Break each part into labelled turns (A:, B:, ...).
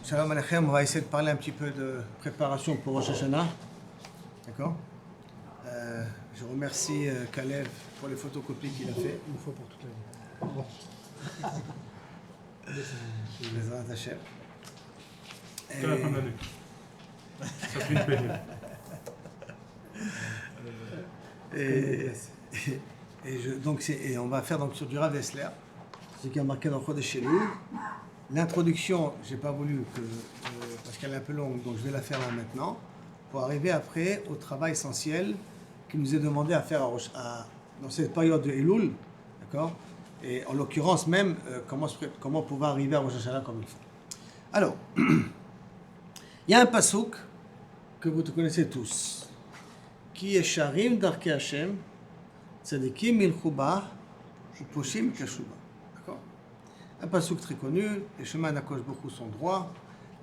A: Shalom Aleichem, on va essayer de parler un petit peu de préparation pour Rosh Hashanah. D'accord. Je remercie Kalev pour les photocopies qu'il a fait.
B: Une fois pour toute l'année.
A: Bezrat Hashem.
C: Jusqu'à la fin de l'année. Ça fait une paye.
A: Et on va faire donc sur du Rav Dessler, ce qui est marqué dans le Chodesh chez lui. L'introduction, j'ai pas voulu parce qu'elle est un peu longue, donc je vais la faire là maintenant, pour arriver après au travail essentiel qui nous est demandé à faire dans cette période de Elul, d'accord. Et en l'occurrence même, comment pouvoir arriver à Rosh Hashanah comme il faut. Alors, il y a un pasouk que vous connaissez tous, qui est Sharim Darkei Hashem, Tzadikim Milchuba, Uposhim Kashuba. D'accord. Un pasouk très connu, les chemins d'Akadosh Baruch Hu sont droits,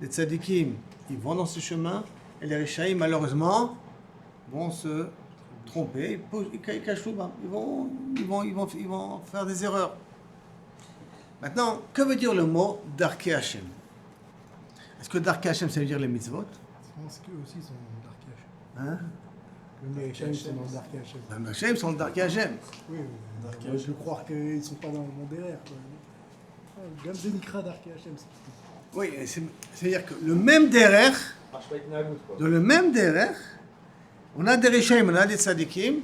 A: les tzadikim, ils vont dans ce chemin, et les Rishaïm, malheureusement, vont se tromper, ils vont faire des erreurs. Maintenant, que veut dire le mot Darkei Hashem? Est-ce que Darkei Hashem, ça veut dire les mitzvot?
B: Je pense qu'eux aussi sont dans Darkei Hashem.
A: Hein?
B: Les Rishaïm sont dans Darkei Hashem.
A: Les Rishaïm sont dans Darkei Hashem.
B: Oui, mais je veux croire qu'ils ne sont pas dans le monde derrière. Gam Zenikra Darkei Hashem.
A: Oui, c'est-à-dire que le même derer, dans le même derer, on a des Rishaïm, on a des tzadikim,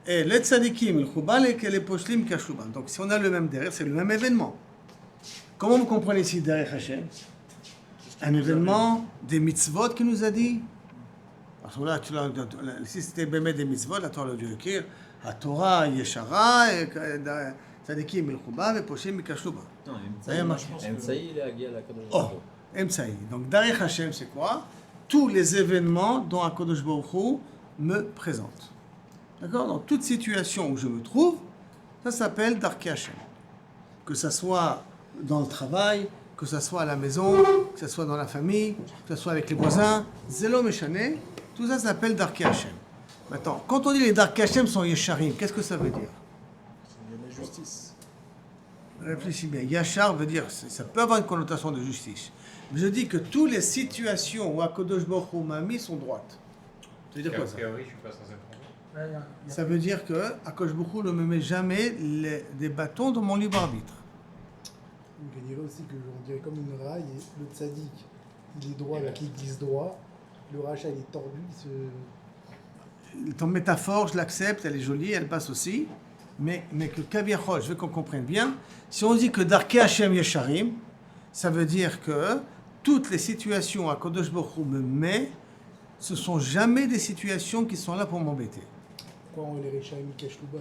A: et les tzadikim, le chubal et les poshlim kashuban. Donc si on a le même derer, c'est le même événement. Comment vous comprenez ici derer Hashem? Un événement des mitzvot qui nous a dit. Parce que là, si c'était bémet des mitzvot, la Torah dû écrire la Torah yeshara, tzadikim el chubal et poshlim kashuban.
D: Non, Emsaï, il est à la Kadosh.
A: Oh, Emsaï. Donc Darech Hashem, c'est quoi? Tous les événements dont Akadosh Baruch Hu me présente. D'accord? Dans toute situation où je me trouve, ça s'appelle Darkei Hashem. Que ça soit dans le travail, que ça soit à la maison, que ça soit dans la famille, que ça soit avec les voisins, Zelo Meshane, tout ça s'appelle Darkei Hashem. Maintenant, quand on dit les Darkei Hashem sont Yesharim, qu'est-ce que ça veut dire?
B: Il y a la justice.
A: Réfléchis bien. Yachar veut dire, ça peut avoir une connotation de justice. Mais je dis que toutes les situations où Akadosh Baruch Hu m'a mis sont droites. Ça veut dire quoi ça?
C: A priori, je suis pas censé prendre.
A: Ça veut dire que Akadosh Baruch Hu ne me met jamais des bâtons dans mon libre arbitre.
B: Donc il dirait aussi que on dirait comme une raille et le tzaddik, il est droit, donc il glisse droit. Le rachat, il est tordu,
A: Ton métaphore, je l'accepte, elle est jolie, elle passe aussi. Mais que Kaviachol, je veux qu'on comprenne bien, si on dit que Darkei Hashem Yesharim, ça veut dire que toutes les situations à Kadosh Baruch Hu me met, ce sont jamais des situations qui sont là pour m'embêter.
B: Pourquoi on les Rishaïm cachent tout bas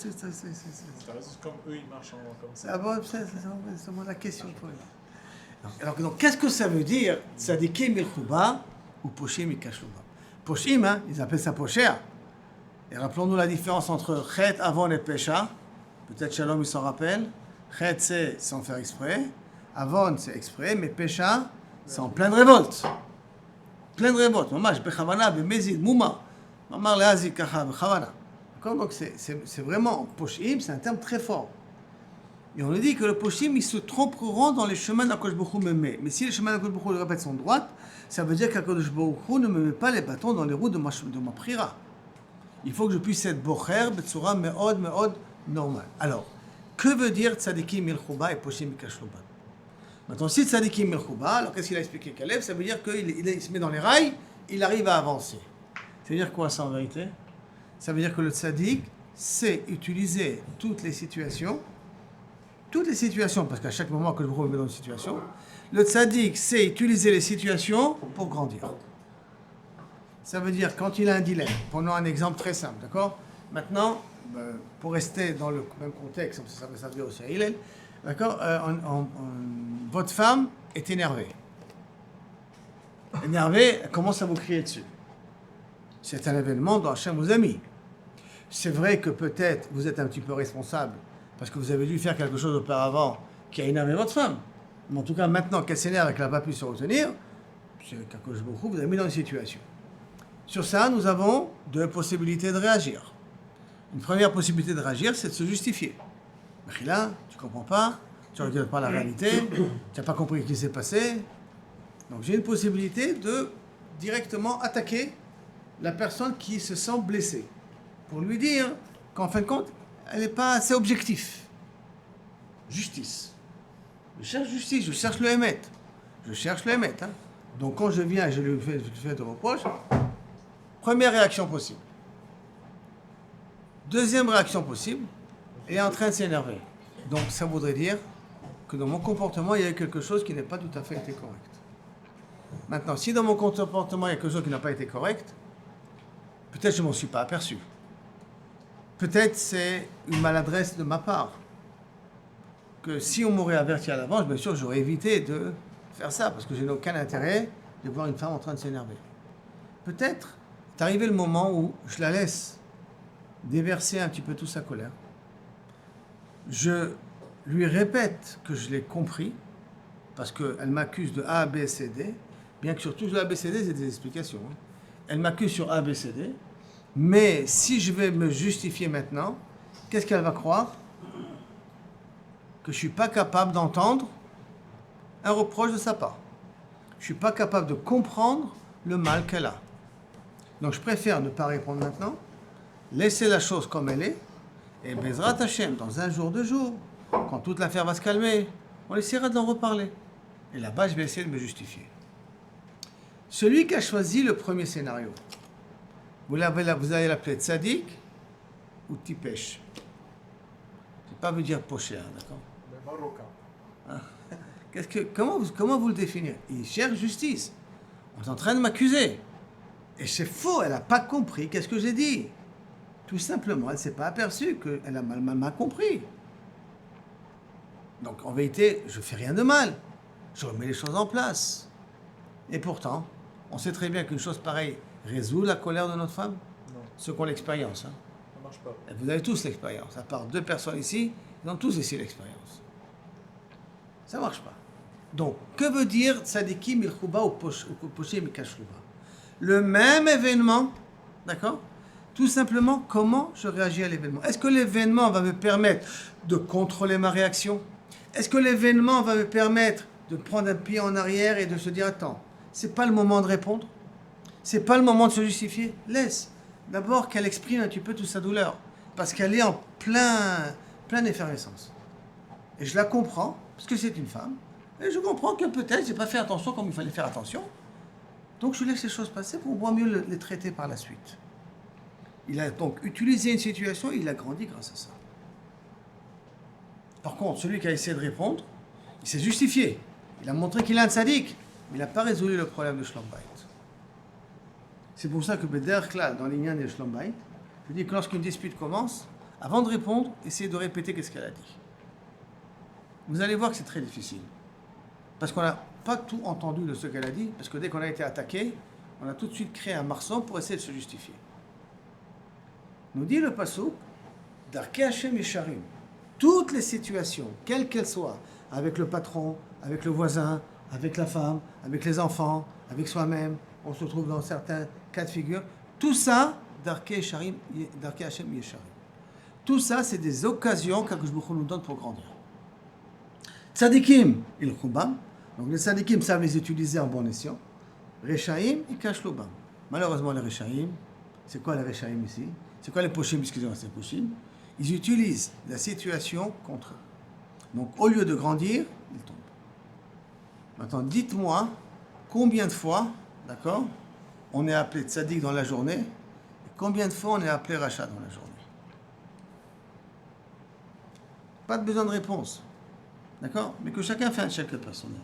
A: c'est
E: comme eux, ils marchent comme ça.
A: Ah bon, c'est moi la question pour eux. Donc, qu'est-ce que ça veut dire Tzadikim Milchuba ou Poshim Mikashuba? Poshim, hein, ils appellent ça Posher. Et rappelons-nous la différence entre Chet, Avon et Pesha. Peut-être Shalom, il s'en rappelle. Chet, c'est sans faire exprès. Avon, c'est exprès. Mais Pesha, c'est en pleine révolte. Pleine révolte. Mamash, Bechavana, Bemezid, Mouma. Mamar Leazi, Kacha, Bechavana. D'accord? Donc, c'est vraiment, Poshim, c'est un terme très fort. Et on nous dit que le Poshim, ils se tromperont dans les chemins d'Akadosh Baruch Hu me met. Mais si les chemins d'Akadosh Baruch Hu, je répète, sont droites, ça veut dire qu'Akadosh Baruch Hu ne me met pas les bâtons dans les roues de ma prira. Il faut que je puisse être bocher, betsura, meod, normal. Alors, que veut dire tzadikim milchuba et poshim mikashluba? Maintenant, si tzadikim milchuba, alors qu'est-ce qu'il a expliqué Kalev? Ça veut dire qu'il se met dans les rails, il arrive à avancer. Ça veut dire quoi ça en vérité? Ça veut dire que le tzadik sait utiliser toutes les situations, parce qu'à chaque moment que je me mets dans une situation, le tzadik sait utiliser les situations pour grandir. Ça veut dire, quand il a un dilemme, prenons un exemple très simple, d'accord? Maintenant, pour rester dans le même contexte, ça va servir aussi à Hillel, d'accord? Votre femme est énervée. Énervée, elle commence à vous crier dessus. C'est un événement dont Hachem vous a mis. C'est vrai que peut-être vous êtes un petit peu responsable, parce que vous avez dû faire quelque chose auparavant qui a énervé votre femme. Mais en tout cas, maintenant qu'elle s'énerve et qu'elle n'a pas pu se retenir, c'est quelque chose beaucoup, vous avez mis dans une situation. Sur ça, nous avons deux possibilités de réagir. Une première possibilité de réagir, c'est de se justifier. Mais là, tu ne comprends pas, tu ne regardes pas la réalité, tu n'as pas compris ce qui s'est passé, Donc j'ai une possibilité de directement attaquer la personne qui se sent blessée. Pour lui dire qu'en fin de compte, elle n'est pas assez objective. Justice. Je cherche justice, je cherche le émet. Je cherche le émet. Hein. Donc quand je viens et je lui fais de reproches, première réaction possible. Deuxième réaction possible, elle est en train de s'énerver. Donc ça voudrait dire que dans mon comportement, il y a quelque chose qui n'est pas tout à fait été correct. Maintenant, si dans mon comportement, il y a quelque chose qui n'a pas été correct, peut-être je ne m'en suis pas aperçu. Peut-être c'est une maladresse de ma part. Que si on m'aurait averti à l'avance, bien sûr, j'aurais évité de faire ça, parce que je n'ai aucun intérêt de voir une femme en train de s'énerver. Peut-être est arrivé le moment où je la laisse déverser un petit peu toute sa colère. Je lui répète que je l'ai compris, parce qu'elle m'accuse de A, B, C, D, bien que sur tout le A, B, C, D, c'est des explications. Hein. Elle m'accuse sur A, B, C, D, mais si je vais me justifier maintenant, qu'est-ce qu'elle va croire ? Que je ne suis pas capable d'entendre un reproche de sa part. Je ne suis pas capable de comprendre le mal qu'elle a. Donc je préfère ne pas répondre maintenant, laisser la chose comme elle est, et Bezrat Hashem, dans un jour, 2 jours, quand toute l'affaire va se calmer, on essaiera d'en reparler. Et là-bas, je vais essayer de me justifier. Celui qui a choisi le premier scénario, vous allez l'appeler tzaddik ou tipesh. Je ne vais pas vous dire pocher, d'accord ?
E: Le Marocain.
A: Comment vous le définissez ? Il cherche justice. On est en train de m'accuser. Et c'est faux, elle n'a pas compris qu'est-ce que j'ai dit. Tout simplement, elle ne s'est pas aperçue qu'elle a mal compris. Donc en vérité, je ne fais rien de mal. Je remets les choses en place. Et pourtant, on sait très bien qu'une chose pareille résout la colère de notre femme.
E: Non,
A: Ceux qui ont l'expérience. Hein.
E: ça marche pas.
A: Et vous avez tous l'expérience. À part 2 personnes ici, ils ont tous ici l'expérience. Ça ne marche pas. Donc, que veut dire tzadikim milchouba ou poshim mikashlouba ? Le même événement, d'accord ? Tout simplement, comment je réagis à l'événement ? Est-ce que l'événement va me permettre de contrôler ma réaction ? Est-ce que l'événement va me permettre de prendre un pied en arrière et de se dire « Attends, c'est pas le moment de répondre, c'est pas le moment de se justifier. Laisse d'abord qu'elle exprime un petit peu toute sa douleur, parce qu'elle est en pleine effervescence. Et je la comprends, parce que c'est une femme, et je comprends que peut-être j'ai pas fait attention comme il fallait faire attention. Donc je laisse les choses passer pour pouvoir mieux les traiter par la suite. » Il a donc utilisé une situation, il a grandi grâce à ça. Par contre, celui qui a essayé de répondre, il s'est justifié. Il a montré qu'il est un tzaddik, mais il n'a pas résolu le problème de Shlom Bayit. C'est pour ça que Beder Klal, dans l'Inyan de Shlom Bayit, je dis que lorsqu'une dispute commence, avant de répondre, essayez de répéter qu'est-ce qu'elle a dit. Vous allez voir que c'est très difficile. Parce qu'on n'a pas tout entendu de ce qu'elle a dit, parce que dès qu'on a été attaqué, on a tout de suite créé un marceau pour essayer de se justifier. Nous dit le pasuk, Darkei Hashem Yesharim. Toutes les situations, quelles qu'elles soient, avec le patron, avec le voisin, avec la femme, avec les enfants, avec soi-même, on se trouve dans certains cas de figure, tout ça, Darkei Hashem Yesharim. Tout ça, c'est des occasions qu'Akadosh Baruch Hu nous donne pour grandir. Tzadikim, il chubam. Donc les tzadikim savent les utiliser en bon escient. Rechaim, ils cachent l'obam. Malheureusement, les rechaim, c'est quoi les rechaim ici ? C'est quoi les pochim, excusez-moi, c'est pochim. Ils utilisent la situation contre eux. Donc, au lieu de grandir, ils tombent. Maintenant, dites-moi combien de fois, d'accord, on est appelé tzaddik dans la journée et combien de fois on est appelé rachat dans la journée. Pas de besoin de réponse. D'accord ? Mais que chacun fait un check personnel.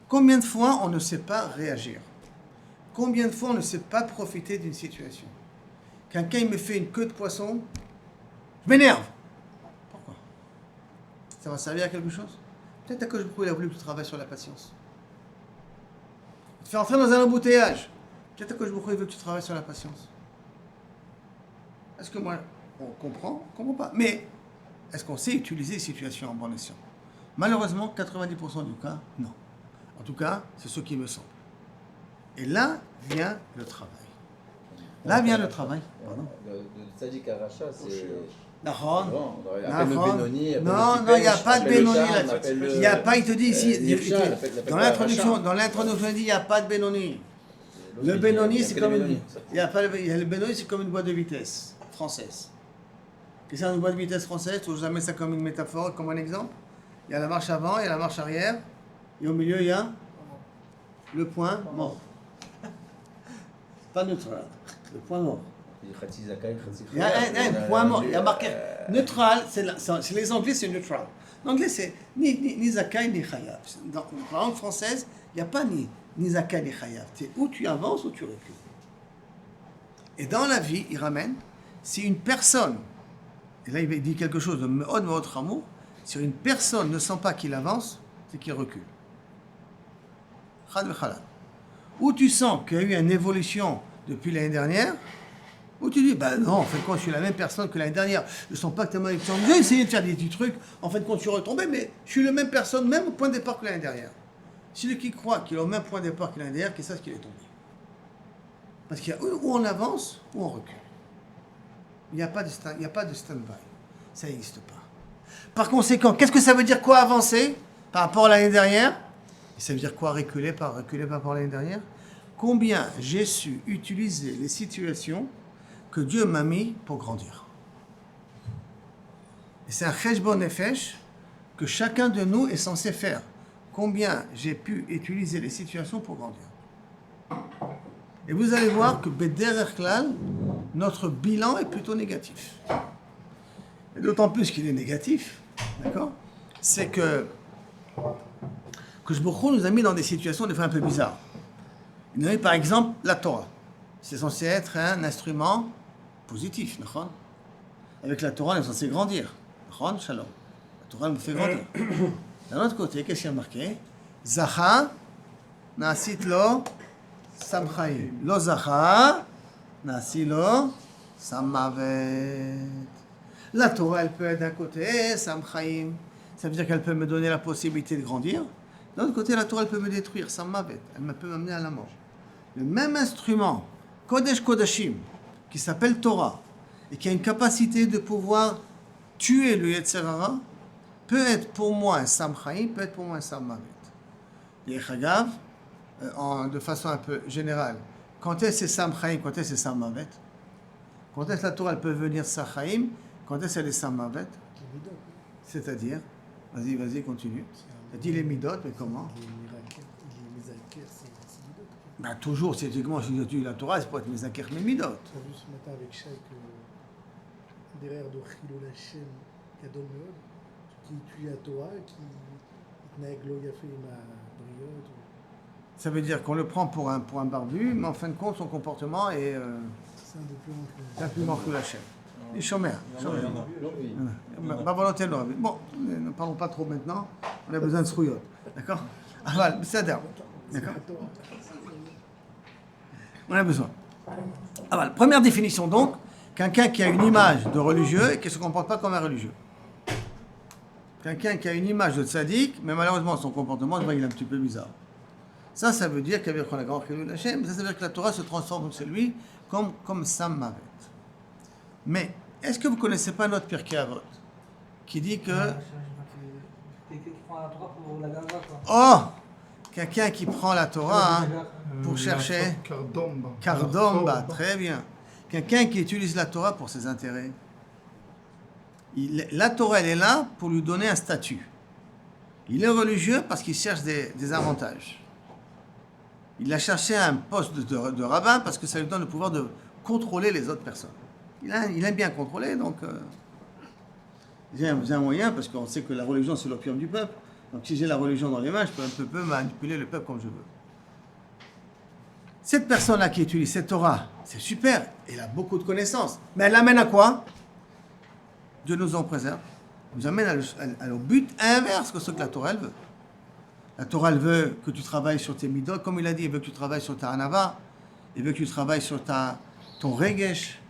A: Combien de fois on ne sait pas réagir ? Combien de fois on ne sait pas profiter d'une situation ? Quelqu'un il me fait une queue de poisson, je m'énerve. Pourquoi ? Ça va servir à quelque chose ? Peut-être que il a voulu que tu travailles sur la patience. Tu te fais entrer dans un embouteillage. Peut-être que il veut que tu travailles sur la patience. Est-ce que moi, on comprend pas. Mais est-ce qu'on sait utiliser les situations en bon escient ? Malheureusement, 90% du cas, non. En tout cas, c'est ce qui me semble. Et là vient le travail. Là vient le travail. Pardon.
D: Le tzaddik aracha, c'est
A: Nahon.
D: Bon, on appelle le
A: Nahon.
D: Benoni, appelle
A: Non,
D: le
A: non, il n'y a
D: Tipesh,
A: pas de
D: appelle le
A: Benoni
D: Charme,
A: là-dessus.
D: appelle le-
A: Il n'y a pas, il te dit ici,
D: Nifshal, appelle
A: dans l'introduction, il dit il n'y a pas de Benoni.
D: L'autre,
A: Le
D: il
A: Benoni,
D: y a
A: c'est
D: que
A: comme
D: des
A: une,
D: Benoni.
A: il y a pas le Benoni, c'est comme une boîte de vitesse française. Qu'est-ce que c'est une boîte de vitesse française? Tu jamais ça comme une métaphore, comme un exemple. Il y a la marche avant, il y a la marche arrière, et au milieu il y a le point mort. Pas neutral, le point mort.
D: Il dit Khatsi Zakai, Khatsi
A: Il y a un point mort, il y a marqué neutral, c'est les Anglais, c'est neutral. L'anglais, c'est ni Zakai ni Chayav. Dans la langue française, il n'y a pas ni Zakai ni Chayav. C'est où tu avances ou tu recules. Et dans la vie, il ramène, si une personne, et là il dit quelque chose de Me'od Me'od Chamour, si une personne ne sent pas qu'il avance, c'est qu'il recule. Chad v'chalal. Ou tu sens qu'il y a eu une évolution depuis l'année dernière, ou tu dis, ben non, en fait, quand je suis la même personne que l'année dernière, je ne sens pas que tu as changé, j'ai essayé de faire des petits trucs, en fait, quand je suis retombé, mais je suis la même personne, même au point de départ que l'année dernière. Celui qui croit qu'il est au même point de départ que l'année dernière, qu'est-ce qu'il est tombé? Parce qu'il y a où on avance, ou on recule. Il n'y a pas de stand-by. Ça n'existe pas. Par conséquent, qu'est-ce que ça veut dire quoi avancer par rapport à l'année dernière? Ça veut dire quoi reculer par rapport à l'année dernière? Combien j'ai su utiliser les situations que Dieu m'a mis pour grandir. Et c'est un cheshbon nefesh que chacun de nous est censé faire. Combien j'ai pu utiliser les situations pour grandir. Et vous allez voir que Bederech Klal, notre bilan est plutôt négatif. Et d'autant plus qu'il est négatif, d'accord? C'est que Baruch Hu nous a mis dans des situations des fois un peu bizarres. Il nous a mis par exemple la Torah. C'est censé être un instrument positif, d'accord? Avec la Torah, on est censé grandir. D'accord? Shalom. La Torah nous fait grandir. D'un autre côté, qu'est-ce qu'il y a marqué? Zacha, naasit lo, samchaim. Lo zacha, naasit lo, samavet. La Torah, elle peut être d'un côté, samchaim. Ça veut dire qu'elle peut me donner la possibilité de grandir. D'un autre côté, la Torah, elle peut me détruire, samavet. Elle peut m'amener à la mort. Le même instrument, Kodesh Kodashim, qui s'appelle Torah, et qui a une capacité de pouvoir tuer le Yetzer Hara, peut être pour moi un Sam Chaim, peut être pour moi un Sam Mavet. Et Chagav, de façon un peu générale, quand est-ce que c'est Sam Chaim, quand est-ce que c'est Sam Mavet? Quand est-ce que la Torah elle peut venir Sam Chaim, quand est-ce qu'elle est Sam Mavet? C'est-à-dire, vas-y, continue. Tu as dit les Midot, mais comment? Ben, toujours, c'est typiquement, si tu étudies la Torah, c'est pour être mes akers, mes midot.
B: Tu as vu ce matin avec Shai que derrière de Chilul Hashem, Gadol Meod, qui étudie la Torah, qui Itnaeg Lo Yafé Ma Briot.
A: Ça veut dire qu'on le prend pour un barbu, mais en fin de compte, son comportement est
B: C'est un des plus longs
A: un peu mort que la chaîne. Les chômeurs.
D: Oui.
A: Ma volonté, non. Bon, ne parlons pas trop maintenant, on a besoin de srouillot. D'accord? Aval, c'est d'accord. On a besoin. Aval, première définition donc, quelqu'un qui a une image de religieux et qui ne se comporte pas comme un religieux. Quelqu'un qui a une image de tzaddik, mais malheureusement son comportement, il est un petit peu bizarre. Ça veut dire qu'il y a un grand Chilul Hashem, ça veut dire que la Torah se transforme chez lui comme Sam Mavet. Mais, est-ce que vous ne connaissez pas notre Pirkei Avot qui dit que... Oh! Quelqu'un qui prend la Torah pour chercher... Kardomba, très bien. Quelqu'un qui utilise la Torah pour ses intérêts. La Torah, elle est là pour lui donner un statut. Il est religieux parce qu'il cherche des avantages. Il a cherché un poste de rabbin parce que ça lui donne le pouvoir de contrôler les autres personnes. Il aime bien contrôler, donc j'ai un moyen, parce qu'on sait que la religion, c'est l'opium du peuple. Donc si j'ai la religion dans les mains, je peux manipuler le peuple comme je veux. Cette personne-là qui utilise cette Torah, c'est super, elle a beaucoup de connaissances. Mais elle l'amène à quoi? Dieu nous en préserve. Elle nous amène au but inverse que ce que la Torah, elle veut. La Torah, elle veut que tu travailles sur tes midot, comme il a dit, elle veut que tu travailles sur ta anava, elle veut que tu travailles sur ton regesh.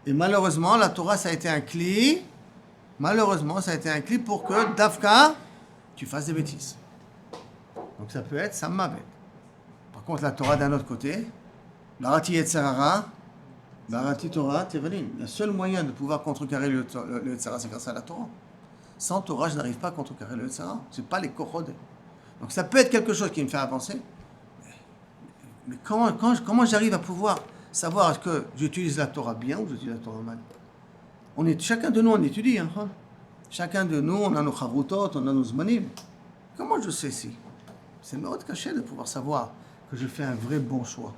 A: Et malheureusement, la Torah, ça a été un cli. Malheureusement, ça a été un cli pour que, d'Afka, tu fasses des bêtises. Donc ça peut être Sam Mavet. Par contre, la Torah d'un autre côté, la Rati Yetzerara, Barati Torah, Tevelin. Le seul moyen de pouvoir contrecarrer le Yetzara, c'est grâce à la Torah. Sans Torah, je n'arrive pas à contrecarrer le Yetzara. Ce n'est pas les Kochod. Donc ça peut être quelque chose qui me fait avancer. Mais comment j'arrive à pouvoir savoir est-ce que j'utilise la Torah bien ou j'utilise la Torah mal? Chacun de nous, on étudie. Hein. Chacun de nous, on a nos charutot, on a nos zmanim. Comment je sais si? C'est le mérite caché de pouvoir savoir que je fais un vrai bon choix.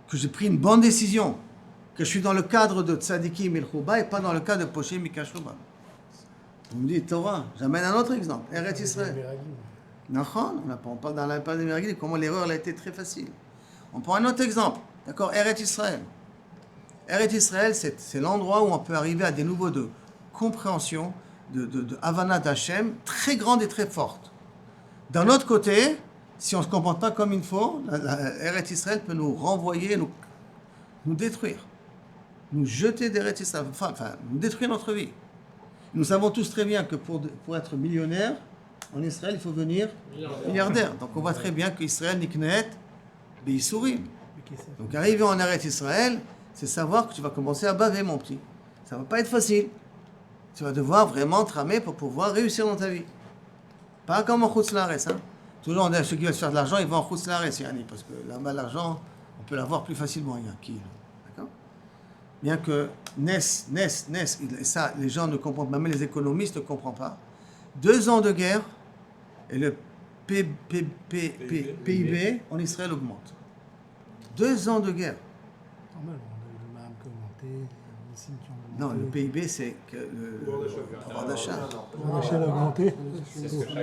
A: Que j'ai pris une bonne décision. Que je suis dans le cadre de Tzadiki Milchouba et pas dans le cadre de Poché Mikashouba. Vous me dites Torah. J'amène un autre exemple. Eretz Israël. On parle dans la parole des Meraglim, comment l'erreur elle a été très facile. On prend un autre exemple. D'accord? Eretz Israël. Eretz Israël, c'est l'endroit où on peut arriver à des niveaux de compréhension, de Havana d'Hachem, très grande et très forte. D'un autre côté, si on ne se comporte pas comme il faut, Eretz Israël peut nous renvoyer, nous détruire. Nous jeter d'Eretz Israël, enfin, nous détruire notre vie. Nous savons tous très bien que pour être millionnaire, en Israël, il faut venir milliardaire. Donc on voit très bien qu'Israël niknet be'isurim. Donc arriver en Eretz Israël, c'est savoir que tu vas commencer à baver, mon petit. Ça ne va pas être facile. Tu vas devoir vraiment tramer pour pouvoir réussir dans ta vie. Pas comme en Chutz La'aretz. Toujours, ceux qui veulent se faire de l'argent, ils vont en Chutz La'aretz, parce que là-bas, l'argent, on peut l'avoir plus facilement. D'accord? Bien que Nes, et ça, les gens ne comprennent pas, même les économistes ne comprennent pas. 2 ans de guerre, et le PIB en Israël augmente. 2 ans de guerre.
B: Normal, on a eu le MAM qui a augmenté, les missiles qui ont augmenté.
A: Non, le PIB, c'est que le pouvoir d'achat.
B: Le pouvoir d'achat a augmenté.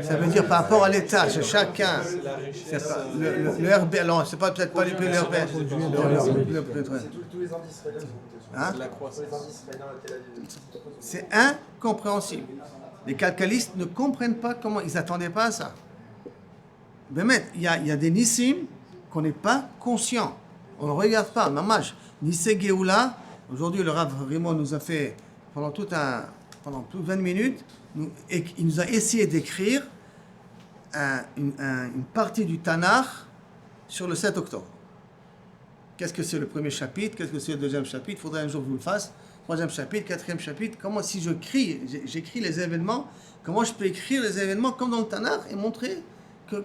A: Ça veut dire par rapport à l'État, c'est chacun. C'est pas, le RB, alors c'est pas peut-être pas le RB.
E: C'est tous les indices israéliens qui ont monté. La croissance. Tous les indices israéliens à Tel Aviv.
A: C'est incompréhensible. Les calculistes ne comprennent pas comment, ils n'attendaient pas à ça. Mais il y a des nissim qu'on n'est pas conscient. On ne regarde pas. Mamash, Nissé Géoula, aujourd'hui le Rav Raymond nous a fait, pendant plus de 20 minutes, il nous a essayé d'écrire une partie du Tanakh sur le 7 octobre. Qu'est-ce que c'est le premier chapitre? Qu'est-ce que c'est le deuxième chapitre? Il faudrait un jour que je vous le fasse. 3e chapitre, 4e chapitre. Comment, si j'écris les événements, comment je peux écrire les événements comme dans le Tanakh et montrer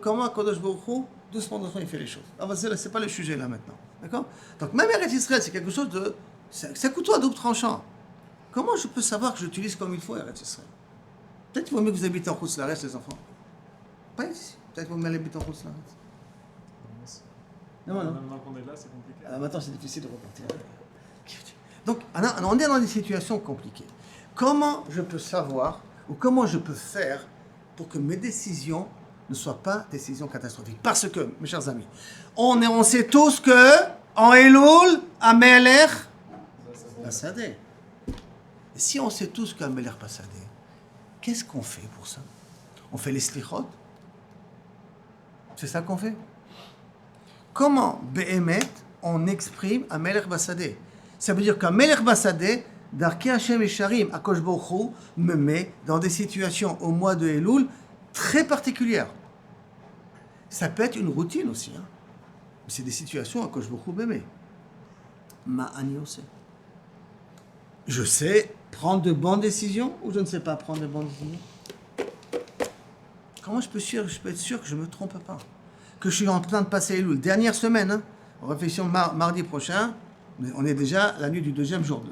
A: comment Kadosh Baruch Hu, doucement, il fait les choses. Alors, c'est pas le sujet là maintenant. D'accord? Donc, même Eretz Israël, c'est quelque chose de. C'est un couteau à double tranchant. Comment je peux savoir que j'utilise comme il faut Eretz Israël? Peut-être qu'il vaut mieux que vous habitez en Chutz La'aretz, les enfants. Pas ici. Peut-être qu'il vaut mieux habiter en Chutz La'aretz. Non.
C: Maintenant qu'on est là, c'est compliqué.
A: Alors maintenant, c'est difficile de repartir. Donc, on est dans des situations compliquées. Comment je peux savoir, ou comment je peux faire pour que mes décisions ne soient pas décisions catastrophiques? Parce que, mes chers amis, on sait tous que, en Elul, Amelech Basadeh. Et si on sait tous qu'Amelech Basadeh, qu'est-ce qu'on fait pour ça? On fait les slichot? C'est ça qu'on fait? Comment, Be'emet, on exprime Amelech Basadeh? Ça veut dire qu'Amelech Basadeh, Darkei Hashem Esharim, Akadosh Baruch Hu, me met dans des situations au mois de Elul très particulières. Ça peut être une routine aussi. Mais c'est des situations Akadosh Baruch Hu me met. Ma'ani aussi. Je sais prendre de bonnes décisions ou je ne sais pas prendre de bonnes décisions? Comment je peux être sûr que je ne me trompe pas? Que je suis en train de passer Elul. Dernière semaine, réflexion mardi prochain. On est déjà la nuit du 2e jour.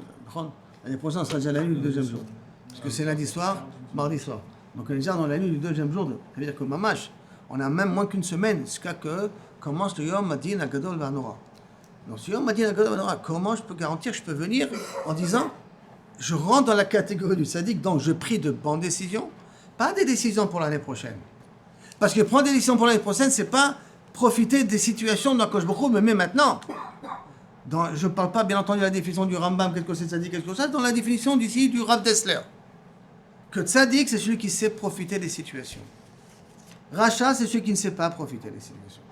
A: L'année prochaine, on sera déjà la nuit du 2e jour. Parce que c'est lundi soir, mardi soir. Donc on est déjà dans la nuit du 2e jour. C'est-à-dire que Mamash, on a même moins qu'une semaine jusqu'à que commence le Yom Hadin Agadol Vanora. Donc ce Yom Hadin Agadol Vanora, comment je peux garantir que je peux venir en disant, je rentre dans la catégorie du sadique, donc je prie de bonnes décisions, pas des décisions pour l'année prochaine. Parce que prendre des décisions pour l'année prochaine, c'est pas profiter des situations dans que je me mets maintenant. Je ne parle pas, bien entendu, de la définition du Rambam, quelque chose de tzaddik, quelque chose de ça, dans la définition d'ici du Rav Dessler. Que tzaddik, c'est celui qui sait profiter des situations. Racha, c'est celui qui ne sait pas profiter des situations.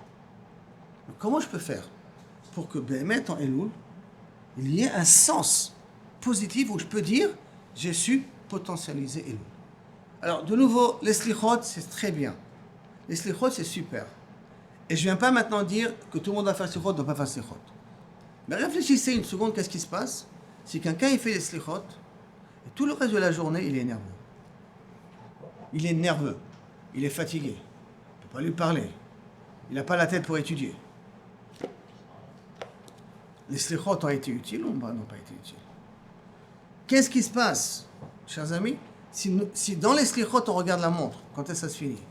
A: Donc, comment je peux faire pour que, Béhémet, en Elul, il y ait un sens positif où je peux dire, j'ai su potentialiser Elul. Alors, de nouveau, les slichot, c'est très bien. Les slichot, c'est super. Et je ne viens pas maintenant dire que tout le monde va faire slichot, ne doit pas faire slichot. Mais réfléchissez une seconde, qu'est-ce qui se passe? Si quelqu'un il fait les slichot, et tout le reste de la journée, il est nerveux. Il est nerveux. Il est fatigué. On ne peut pas lui parler. Il n'a pas la tête pour étudier. Les slichot ont été utiles ou n'ont pas été utiles? Qu'est-ce qui se passe, chers amis, si dans les slichot on regarde la montre, quand est-ce que ça se finit?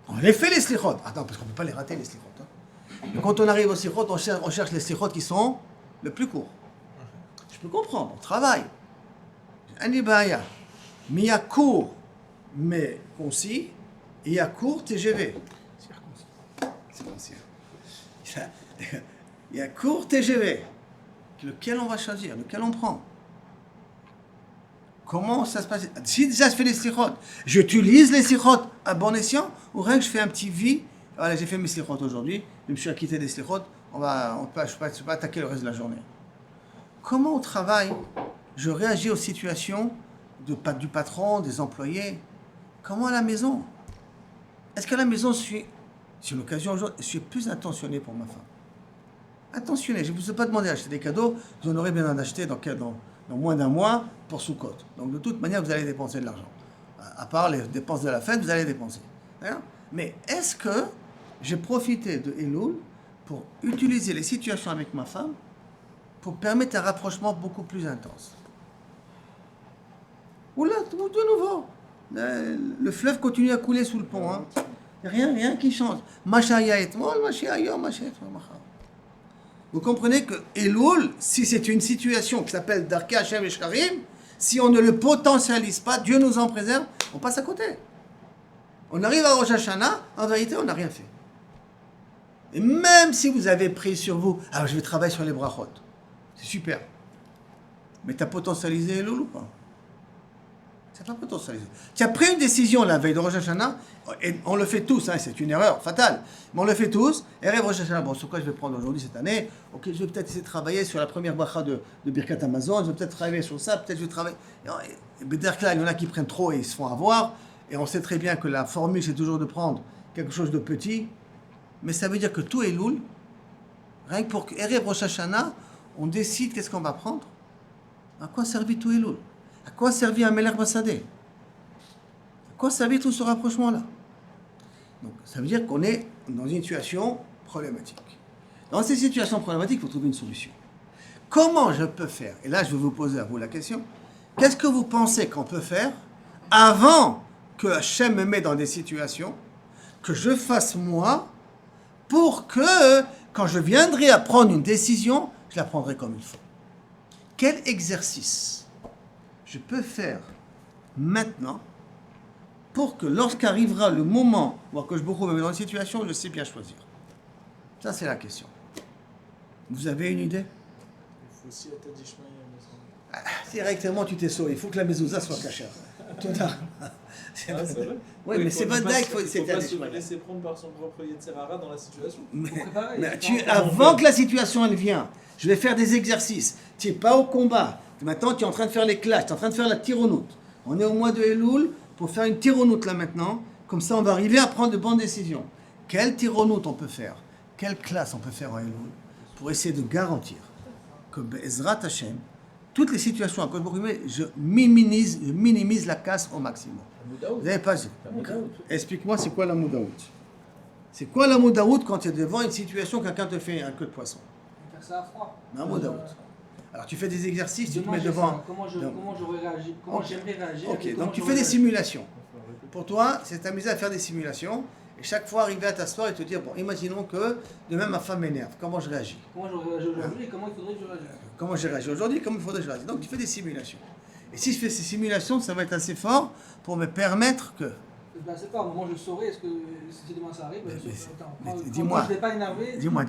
A: On les fait les slichot. Attends, parce qu'on ne peut pas les rater les slichot. Mais quand on arrive aux slichot, on cherche les slichot qui sont le plus courts. Je peux comprendre, on travaille. Anibaya. Mais il y a court, mais concis, et il y a court TGV. C'est concis. Il y a court TGV. Lequel on va choisir, lequel on prend. Comment ça se passe? Si déjà je fais les slichot, j'utilise les slichot à bon escient, ou rien que je fais un petit vie. Voilà, j'ai fait mes slichot aujourd'hui, je me suis acquitté des slichot, je ne peux pas attaquer le reste de la journée. Comment au travail, je réagis aux situations du patron, des employés? Comment à la maison? Est-ce qu'à la maison, c'est une occasion aujourd'hui, je suis plus attentionné pour ma femme? Attentionné, je ne vous ai pas demandé d'acheter des cadeaux, vous en aurez bien en acheter dans moins d'un mois pour Soukot. Donc de toute manière, vous allez dépenser de l'argent. À part les dépenses de la fête, vous allez dépenser. D'accord? Mais est-ce que j'ai profité de Elul pour utiliser les situations avec ma femme pour permettre un rapprochement beaucoup plus intense? Ou là, de nouveau, le fleuve continue à couler sous le pont. Hein. Rien qui change. Vous comprenez que Elul, si c'est une situation qui s'appelle Darkei Hashem et Shkarim, si on ne le potentialise pas, Dieu nous en préserve, on passe à côté. On arrive à Rosh Hashanah, en vérité, on n'a rien fait. Et même si vous avez pris sur vous, alors je vais travailler sur les brachot, c'est super. Mais tu as potentialisé Elul ou pas? Tu n'as pas potentialisé. Tu as pris une décision la veille de Rosh Hashanah, et on le fait tous, hein, c'est une erreur fatale, mais on le fait tous. Et rêve Rosh Hashanah, bon, sur quoi je vais prendre aujourd'hui, cette année? Ok, je vais peut-être essayer de travailler sur la première bracha de Birkat Amazon, je vais peut-être travailler sur ça, peut-être je vais travailler. Et là, il y en a qui prennent trop et ils se font avoir, et on sait très bien que la formule, c'est toujours de prendre quelque chose de petit, mais ça veut dire que tout est loul. Rien que pour Erev Rosh Hashanah, on décide qu'est-ce qu'on va prendre. À quoi servit tout Elul? À quoi servit un Melech Basadeh? À quoi servit tout ce rapprochement-là? Donc, ça veut dire qu'on est dans une situation problématique. Dans ces situations problématiques, il faut trouver une solution. Comment je peux faire? Et là, je vais vous poser à vous la question. Qu'est-ce que vous pensez qu'on peut faire avant que Hachem me mette dans des situations que je fasse moi pour que, quand je viendrai à prendre une décision, je la prendrai comme il faut? Quel exercice je peux faire maintenant pour que lorsqu'arrivera le moment où que je me retrouve dans une situation, je sais bien choisir? Ça, c'est la question. Vous avez une idée?
E: Il faut aussi être d'Ishmaï,
A: Directement, tu t'es sauvé. Il faut que la mezouza soit cachère. Tout à
E: c'est vrai.
A: Oui, mais c'est pas dingue, il faut essayer
E: pas se laisser prendre par son propre Yetzirara dans la situation.
A: Avant que la situation elle vient, je vais faire des exercices. Tu n'es pas au combat. Maintenant, tu es en train de faire les clashs, tu es en train de faire la tironoute. On est au mois de Elul pour faire une tironoute là maintenant. Comme ça, on va arriver à prendre de bonnes décisions. Quelle tironoute on peut faire? Quelle classe on peut faire en Elul pour essayer de garantir que Be'ezrat Hashem, toutes les situations à cause de je minimise la casse au maximum. Vous n'avez pas dit. Explique-moi, c'est quoi la moudaout? C'est quoi la moudaout quand tu es devant une situation, quelqu'un te fait un queue de poisson?
F: Faire ça à froid.
A: La moudaout. Alors tu fais des exercices, tu te mets devant.
F: Comment j'aurais réagi? Comment j'aimerais réagir?
A: Ok, donc tu fais des simulations. Pour toi, c'est t'amuser à faire des simulations et chaque fois arriver à t'asseoir et te dire, bon, imaginons que demain ma femme m'énerve, comment je réagis?
F: Comment j'aurais réagi aujourd'hui et comment il faudrait que je réagisse?
A: Comment j'ai réagi aujourd'hui, comment il faudrait que je réagisse? Donc tu fais des simulations. Et si je fais ces simulations, ça va être assez fort pour me permettre que...
F: Ben, c'est pas, moi je saurais, est-ce que si demain ça arrive,
A: dis-moi,
F: je ne vais pas énerver.
A: Dis-moi,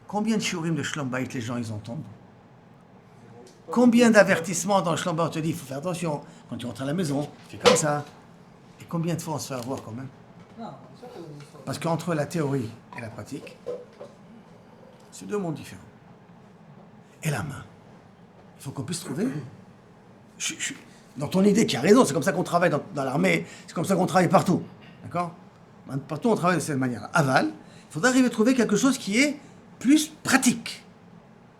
A: combien de shiurim de Shlom Bayit les gens ils entendent? Combien d'avertissements dans le Shlom Bayit on te dit, il faut faire attention, quand tu rentres à la maison, fais comme ça. Et combien de fois on se fait avoir quand même?
F: Non,
A: parce qu'entre la théorie et la pratique, c'est deux mondes différents. Et la main, il faut qu'on puisse trouver. Dans ton idée, tu as raison, c'est comme ça qu'on travaille dans l'armée, c'est comme ça qu'on travaille partout. D'accord? Partout, on travaille de cette manière. Aval, il faudra arriver à trouver quelque chose qui est plus pratique.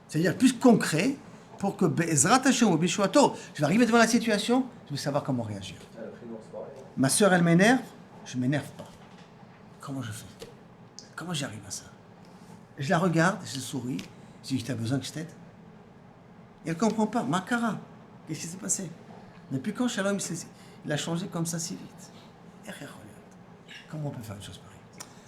A: C'est-à-dire plus concret pour que Be'ezrat Hashem ou Bishuato, je vais arriver devant la situation, je vais savoir comment réagir. Ma sœur, elle m'énerve, je ne m'énerve pas. Comment je fais? Comment j'arrive à ça? Je la regarde, je souris, je dis, tu as besoin que je t'aide? Et elle ne comprend pas. Makara, qu'est-ce qui s'est passé? Depuis quand Shalom, il a changé comme ça si vite? Comment on peut faire une chose pareille?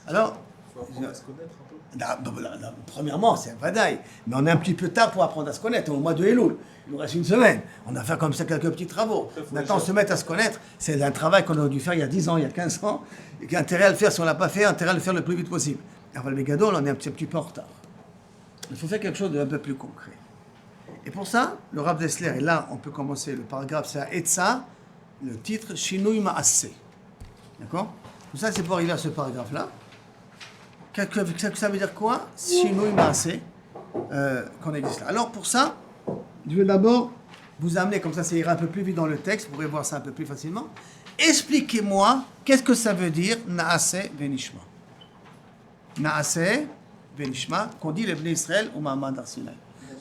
A: Alors,
E: Il faut apprendre à se connaître un peu.
A: premièrement, c'est un vadaï. Mais on est un petit peu tard pour apprendre à se connaître. Au mois de Elul, il nous reste une semaine. On a fait comme ça quelques petits travaux. Maintenant, se mettre à se connaître, c'est un travail qu'on aurait dû faire il y a 10 ans, il y a 15 ans. Et qu'il y a intérêt à le faire si on ne l'a pas fait, intérêt à le faire le plus vite possible. Alors, le Mégadol, on est un petit peu en retard. Il faut faire quelque chose d'un peu plus concret. Et pour ça, le Rav Dessler, et là, on peut commencer le paragraphe, c'est à Etza, le titre, Shinui Ma'aseh. D'accord? Tout ça, c'est pour arriver à ce paragraphe-là. Ça veut dire quoi? Shinui Ma'aseh, qu'on existe là. Alors, pour ça, je vais d'abord vous amener, comme ça ira un peu plus vite dans le texte, vous pourrez voir ça un peu plus facilement. Expliquez-moi, qu'est-ce que ça veut dire, Na'aseh Venishma? Na'aseh Venishma, qu'on dit les Bnei Israël au Ma'amad Har Sinai.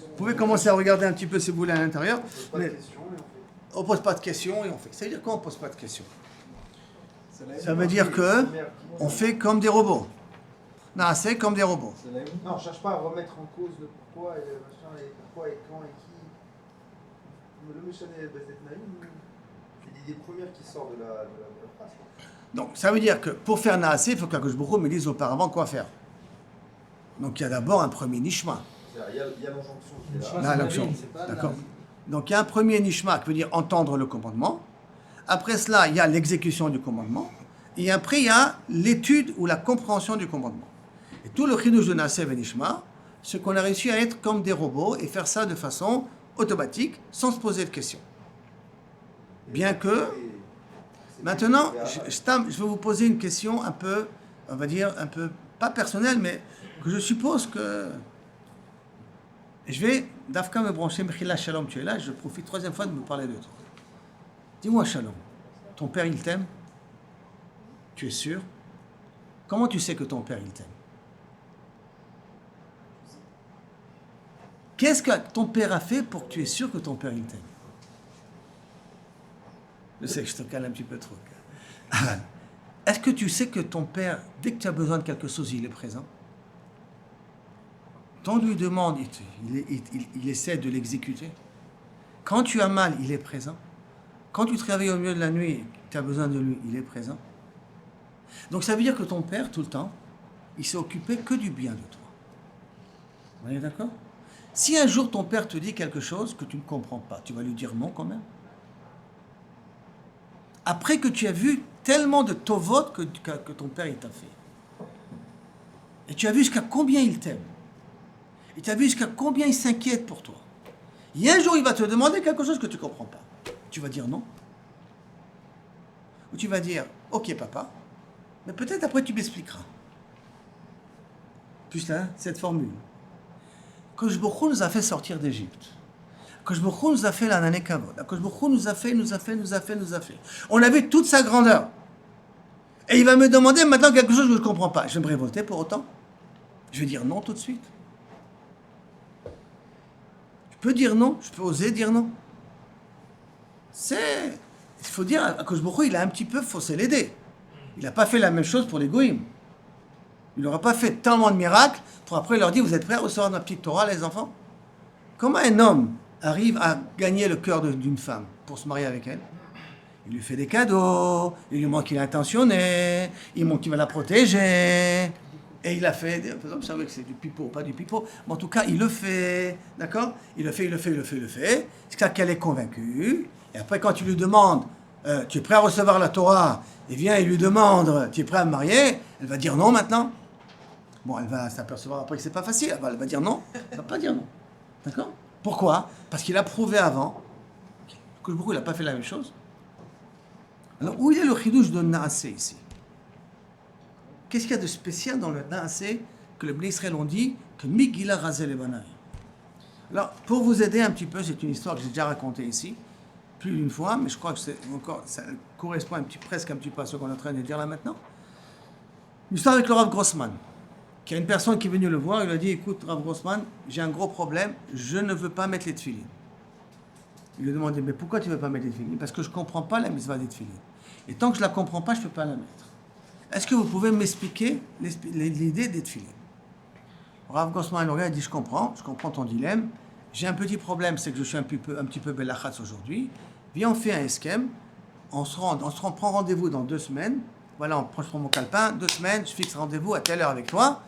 A: Vous pouvez commencer à regarder un petit peu si vous voulez à l'intérieur. On pose pas de questions et on fait. Ça veut dire quoi on pose pas de questions? Ça veut dire que on fait comme des robots. Na'aseh comme des robots.
E: Non, on ne cherche pas à remettre en cause le pourquoi et le machin et pourquoi et quand et qui. Le méchant et Bezet Naïm, c'est l'idée première qui sort de la phrase.
A: Donc ça veut dire que pour faire Na'aseh, il faut que Borough me dise auparavant quoi faire. Donc il y a d'abord un premier nishma.
E: Il y a l'injonction qui est
F: Nishma,
E: là.
A: Là, l'action. D'accord. Donc il y a un premier nishma qui veut dire entendre le commandement. Après cela, il y a l'exécution du commandement. Et après, il y a l'étude ou la compréhension du commandement. Et tout le chidouche de Na'aseh et Nishma, c'est qu'on a réussi à être comme des robots et faire ça de façon automatique, sans se poser de questions. Bien que, maintenant, je vais vous poser une question un peu, on va dire, un peu, pas personnelle, mais que je suppose que... Je vais, Dafka me brancher, Mechila Shalom, tu es là, je profite troisième fois de me parler de toi. Dis-moi Shalom, ton père il t'aime? Tu es sûr? Comment tu sais que ton père il t'aime? Qu'est-ce que ton père a fait pour que tu es sûr que ton père il t'aime? Je sais que je te cale un petit peu trop. Est-ce que tu sais que ton père, dès que tu as besoin de quelque chose, il est présent? Quand on lui demande, il essaie de l'exécuter. Quand tu as mal, il est présent. Quand tu te réveilles au milieu de la nuit, tu as besoin de lui, il est présent. Donc ça veut dire que ton père, tout le temps, il s'est occupé que du bien de toi. Vous êtes d'accord? Si un jour ton père te dit quelque chose que tu ne comprends pas, tu vas lui dire non quand même. Après que tu as vu tellement de tovot que ton père il t'a fait. Et tu as vu jusqu'à combien il t'aime. Et tu as vu jusqu'à combien il s'inquiète pour toi. Et un jour il va te demander quelque chose que tu ne comprends pas. Tu vas dire non. Ou tu vas dire, ok papa, mais peut-être après tu m'expliqueras. Plus là, cette formule. Kosh Baruch nous a fait sortir d'Égypte. Kosh Baruch nous a fait la Nane Kavod. Kosh Baruch nous a fait. On a vu toute sa grandeur. Et il va me demander maintenant quelque chose que je ne comprends pas. Je vais me révolter pour autant. Je vais dire non tout de suite. Je peux dire non, je peux oser dire non. Il faut dire, à Kosh Baruch il a un petit peu faussé les dés. Il n'a pas fait la même chose pour les Goïms. Il n'aura pas fait tellement de miracles pour après leur dire, vous êtes prêts à recevoir ma petite Torah, les enfants? Comment un homme arrive à gagner le cœur d'une femme pour se marier avec elle? Il lui fait des cadeaux, il lui montre qu'il est intentionné, il montre qu'il va la protéger. Et il a fait, vous savez que c'est du pipeau, pas du pipeau, mais en tout cas, il le fait, d'accord? Il le fait, jusqu'à qu'elle est convaincue. Et après, quand tu lui demandes, tu es prêt à recevoir la Torah? Et vient et lui demande, tu es prêt à me marier? Elle va dire non maintenant. Bon, elle va s'apercevoir après que c'est pas facile. Elle va dire non. Elle va pas dire non. D'accord? Pourquoi? Parce qu'il a prouvé avant que le Baruch il n'a pas fait la même chose. Alors, où il est le chidouche de Na'aseh ici? Qu'est-ce qu'il y a de spécial dans le Na'aseh que les Bnei Israël ont dit que Migila Razel et Banaï? Alors, pour vous aider un petit peu, c'est une histoire que j'ai déjà racontée ici, plus d'une fois, mais je crois que ça correspond presque un petit peu à ce qu'on est en train de dire là maintenant. Une histoire avec le Rav Grossman. qu'il y a une personne qui est venue le voir, il lui a dit, écoute, Rav Grossman, j'ai un gros problème, je ne veux pas mettre les tefilines. Il lui a demandé, mais pourquoi tu ne veux pas mettre les tefilines? Parce que je ne comprends pas la mitzvah des tefilines. Et tant que je ne la comprends pas, je ne peux pas la mettre. Est-ce que vous pouvez m'expliquer l'idée des tefilines? Rav Grossman il dit, je comprends ton dilemme. J'ai un petit problème, c'est que je suis un petit peu belachatz aujourd'hui. Viens, on fait un esquem. On se prend rendez-vous dans 2 semaines. Voilà, je prends mon calepin, 2 semaines, je fixe rendez-vous à telle heure avec toi.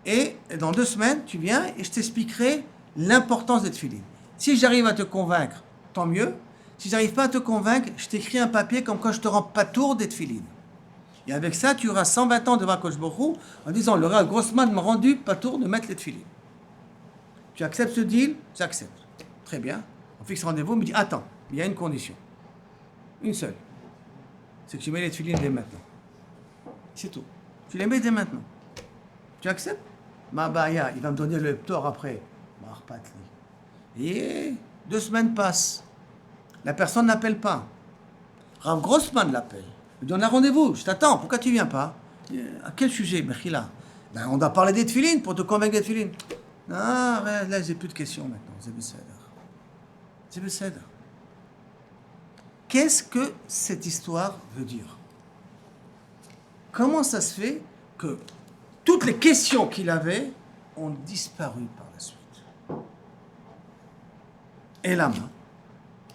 A: Et dans 2 semaines, tu viens et je t'expliquerai l'importance des tefilines. Si j'arrive à te convaincre, tant mieux. Si j'arrive pas à te convaincre, je t'écris un papier comme quoi je te rends patour des tefilines. Et avec ça, tu auras 120 ans devant Kosh Baruch Hu en disant, le Rav Grossman m'a rendu patour de mettre les tefilines. Tu acceptes ce deal? J'accepte. Très bien. On fixe rendez-vous, il me dit, attends, il y a une condition. Une seule. C'est que tu mets les tefilines dès maintenant. C'est tout. Tu les mets dès maintenant. Tu acceptes? Ma baya, il va me donner le tort après. Et 2 semaines passent. La personne n'appelle pas. Rav Grossman l'appelle. Il donne un rendez-vous. Je t'attends. Pourquoi tu viens pas? À quel sujet, Bechila? Ben, on doit parler des tefilines pour te convaincre des tefilines. Non, là, j'ai plus de questions maintenant. C'est Besséder. Qu'est-ce que cette histoire veut dire? Comment ça se fait que toutes les questions qu'il avait ont disparu par la suite? Et là,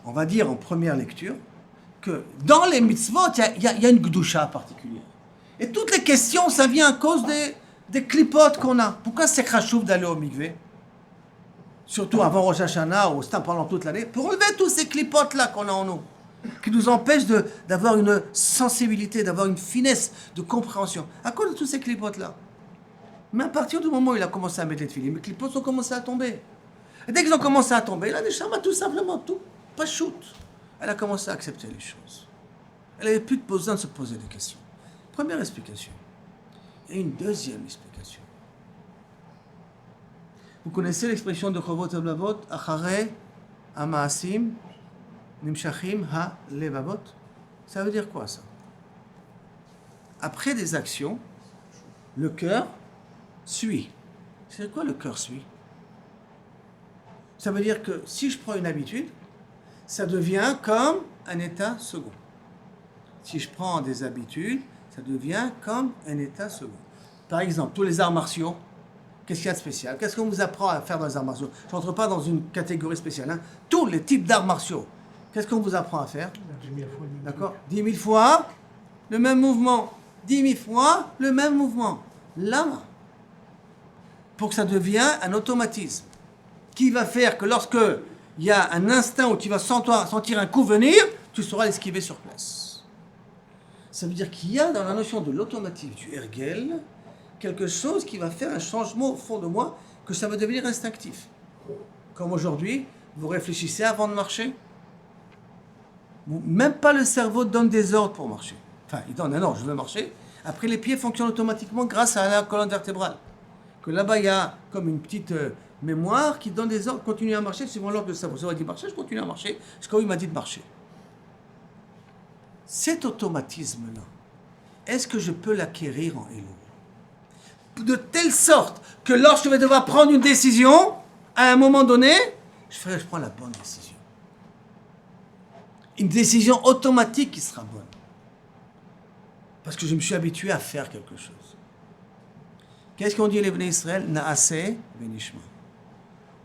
A: on va dire en première lecture que dans les mitzvot, il y a une gdusha particulière. Et toutes les questions, ça vient à cause des clipotes qu'on a. Pourquoi c'est chashuv d'aller au mikvé? Surtout avant Rosh Hashanah ou pendant toute l'année, pour enlever tous ces clipotes-là qu'on a en nous, qui nous empêchent d'avoir une sensibilité, d'avoir une finesse de compréhension. À cause de tous ces clipotes-là. Mais à partir du moment où il a commencé à mettre les tefilines, les clipotes ont commencé à tomber. Et dès qu'ils ont commencé à tomber, la neshama, tout simplement, tout, pas shoot. Elle a commencé à accepter les choses. Elle n'avait plus besoin de se poser des questions. Première explication. Et une deuxième explication. Vous connaissez l'expression de Chovot Hablavot, Achare Amaasim Nimshachim Ha-Levavot? Ça veut dire quoi ça? Après des actions, le cœur suit. C'est quoi le cœur suit? Ça veut dire que si je prends une habitude, ça devient comme un état second. Si je prends des habitudes, ça devient comme un état second. Par exemple, tous les arts martiaux, qu'est-ce qu'il y a de spécial? Qu'est-ce qu'on vous apprend à faire dans les arts martiaux? Je ne rentre pas dans une catégorie spéciale. Hein. Tous les types d'arts martiaux, qu'est-ce qu'on vous apprend à faire?
B: 10 000 fois le même
A: D'accord?
B: truc.
A: 10 000 fois le même mouvement. 10 000 fois le même mouvement. Lama. Pour que ça devienne un automatisme. Qui va faire que lorsque il y a un instinct où tu vas sentir un coup venir, tu sauras l'esquiver sur place. Ça veut dire qu'il y a dans la notion de l'automatisme du ergel quelque chose qui va faire un changement au fond de moi, que ça va devenir instinctif. Comme aujourd'hui, vous réfléchissez avant de marcher. Même pas le cerveau donne des ordres pour marcher. Enfin, il donne un ordre, je veux marcher. Après, les pieds fonctionnent automatiquement grâce à la colonne vertébrale. Que là-bas, il y a comme une petite mémoire qui donne des ordres, continue à marcher, suivant l'ordre de cerveau. Ça va dire marcher, je continue à marcher, jusqu'à où il m'a dit de marcher. Cet automatisme-là, est-ce que je peux l'acquérir en Elul? De telle sorte que lorsque je vais devoir prendre une décision, à un moment donné, je prends la bonne décision. Une décision automatique qui sera bonne. Parce que je me suis habitué à faire quelque chose. Qu'est-ce qu'on dit les Bnei Israël? Naaseh venishma.